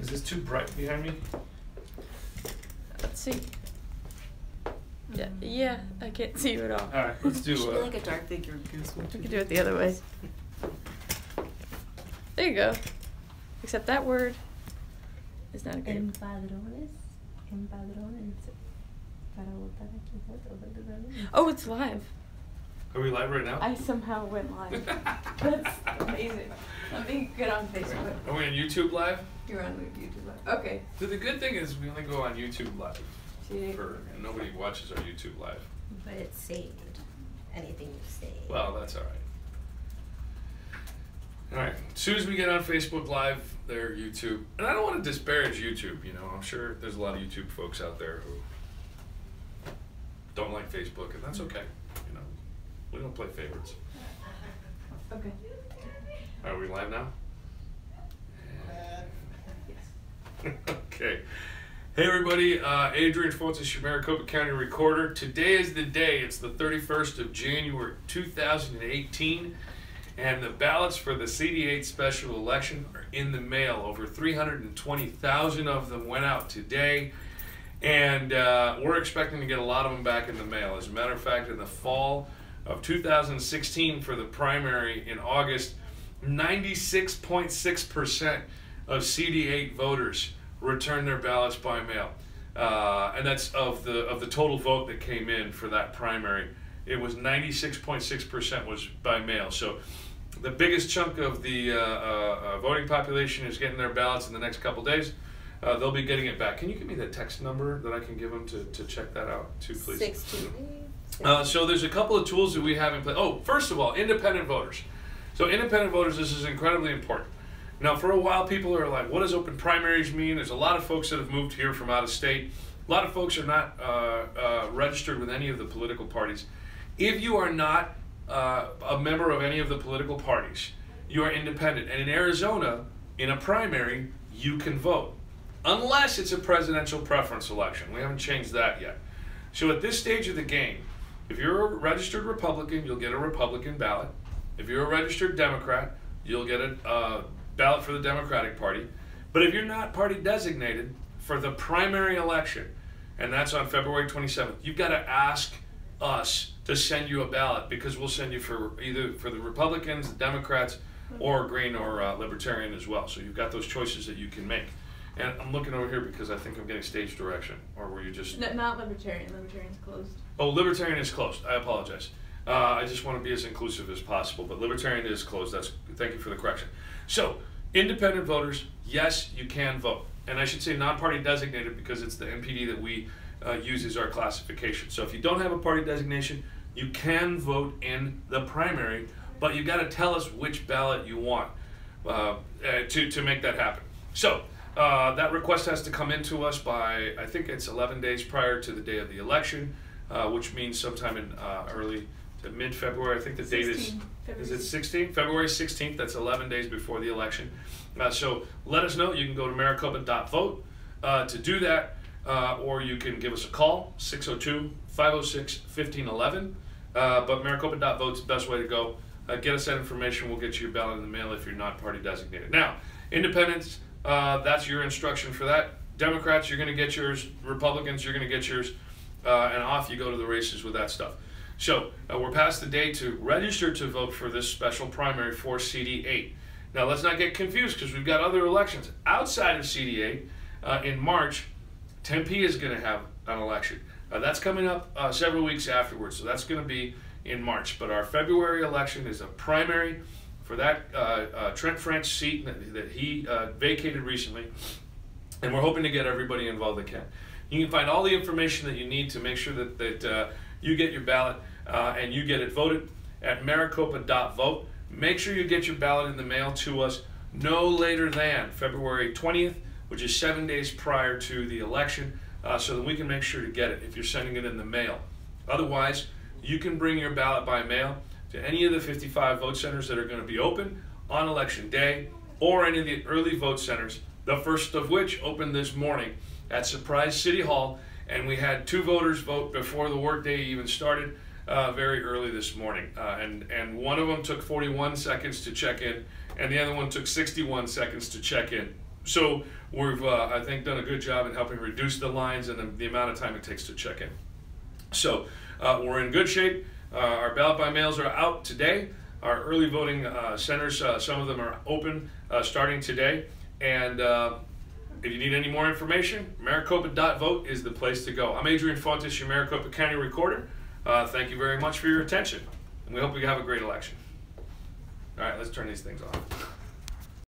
Is this too bright behind me? Let's see. Yeah, I can't see you at all. All right, let's do. You should be like a dark figure goose. We can do it the other way. There you go. Except that word is not a good. Empadrones. Para votar aquí. Oh, it's live. Are we live right now? I somehow went live. That's amazing. Let me get on Facebook. Are we on YouTube live? You're on YouTube live. Okay. So the good thing is we only go on YouTube live. See? And nobody watches our YouTube live. But it's saved. Anything you say. Well, that's all right. All right. As soon as we get on Facebook Live, there, YouTube, and I don't want to disparage YouTube. You know, I'm sure there's a lot of YouTube folks out there who don't like Facebook, and that's okay. You know, we don't play favorites. Okay. Are we live now? Yes. Okay. Hey everybody, Adrian Fontes, your Maricopa County Recorder. Today is the day. It's the 31st of January 2018, and the ballots for the CD8 special election are in the mail. Over 320,000 of them went out today, and we're expecting to get a lot of them back in the mail. As a matter of fact, in the fall of 2016 for the primary in August, 96.6% of CD8 voters returned their ballots by mail, and that's of the total vote that came in for that primary. It was 96.6% was by mail. So the biggest chunk of the voting population is getting their ballots in the next couple days. They'll be getting it back. Can you give me the text number that I can give them to check that out too, please? 628. So there's a couple of tools that we have in place. Oh, first of all, independent voters. So independent voters, this is incredibly important. Now, for a while, people are like, what does open primaries mean? There's a lot of folks that have moved here from out of state. A lot of folks are not registered with any of the political parties. If you are not a member of any of the political parties, you are independent. And in Arizona, in a primary, you can vote, unless it's a presidential preference election. We haven't changed that yet. So at this stage of the game, if you're a registered Republican, you'll get a Republican ballot. If you're a registered Democrat, you'll get a ballot for the Democratic Party. But if you're not party designated for the primary election, and that's on February 27th, you've got to ask us to send you a ballot, because we'll send you for either for the Republicans, the Democrats, or Green or Libertarian as well. So you've got those choices that you can make. And I'm looking over here because I think I'm getting stage direction, or were you just... No, not Libertarian. Libertarian's closed. Oh, Libertarian is closed. I apologize. I just want to be as inclusive as possible, but Libertarian is closed. Thank you for the correction. So, independent voters, yes, you can vote. And I should say non-party designated, because it's the MPD that we use as our classification. So if you don't have a party designation, you can vote in the primary, but you've got to tell us which ballot you want to make that happen. So, that request has to come into us by, I think it's 11 days prior to the day of the election, which means sometime in early to mid-February. I think the date is it 16? February 16th, that's 11 days before the election. So let us know. You can go to maricopa.vote to do that, or you can give us a call, 602-506-1511. But maricopa.vote's the best way to go. Get us that information. We'll get you your ballot in the mail if you're not party designated. Now, independents, that's your instruction for that. Democrats, you're going to get yours. Republicans, you're going to get yours. And off you go to the races with that stuff. So we're past the day to register to vote for this special primary for CD8. Now let's not get confused, because we've got other elections outside of CD8. In March, Tempe is going to have an election. That's coming up several weeks afterwards, so that's going to be in March. But our February election is a primary for that Trent French seat that he vacated recently, and we're hoping to get everybody involved that can. You can find all the information that you need to make sure that you get your ballot and you get it voted at maricopa.vote. Make sure you get your ballot in the mail to us no later than February 20th, which is 7 days prior to the election, so that we can make sure to get it if you're sending it in the mail. Otherwise, you can bring your ballot by mail to any of the 55 vote centers that are going to be open on election day, or any of the early vote centers, the first of which opened this morning at Surprise City Hall, and we had 2 voters vote before the workday even started very early this morning. And one of them took 41 seconds to check in, and the other one took 61 seconds to check in. So we've, I think, done a good job in helping reduce the lines and the amount of time it takes to check in. So we're in good shape. Our ballot by mails are out today. Our early voting centers, some of them are open starting today. And if you need any more information, Maricopa.vote is the place to go. I'm Adrian Fontes, your Maricopa County Recorder. Thank you very much for your attention, and we hope you have a great election. All right, let's turn these things off.